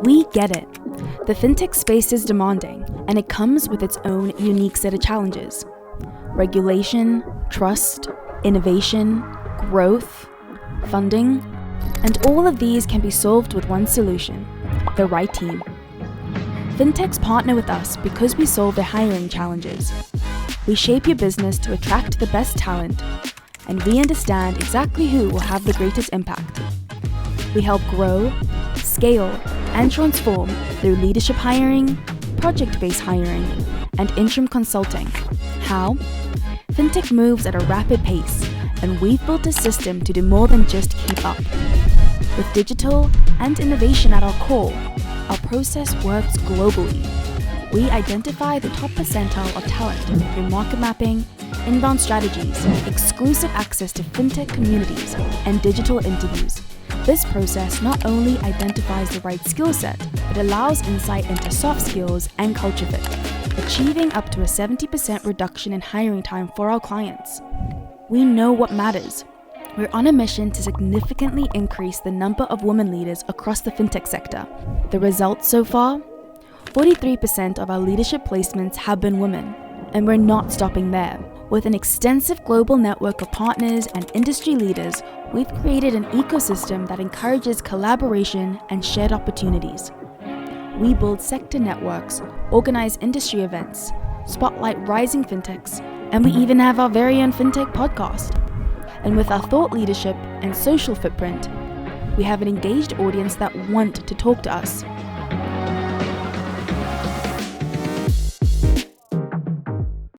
We get it. The fintech space is demanding, and it comes with its own unique set of challenges. Regulation, trust, innovation, growth, funding, and all of these can be solved with one solution: the right team. Fintechs partner with us because we solve their hiring challenges. We shape your business to attract the best talent, and we understand exactly who will have the greatest impact. We help grow, scale, and transform through leadership hiring, project-based hiring, and interim consulting. How? FinTech moves at a rapid pace, and we've built a system to do more than just keep up. With digital and innovation at our core, our process works globally. We identify the top percentile of talent through market mapping, inbound strategies, exclusive access to fintech communities, and digital interviews. This process not only identifies the right skill set, but allows insight into soft skills and culture fit, achieving up to a 70% reduction in hiring time for our clients. We know what matters. We're on a mission to significantly increase the number of women leaders across the fintech sector. The results so far? 43% of our leadership placements have been women, and we're not stopping there. With an extensive global network of partners and industry leaders, we've created an ecosystem that encourages collaboration and shared opportunities. We build sector networks, organize industry events, spotlight rising fintechs, and we even have our very own fintech podcast. And with our thought leadership and social footprint, we have an engaged audience that want to talk to us.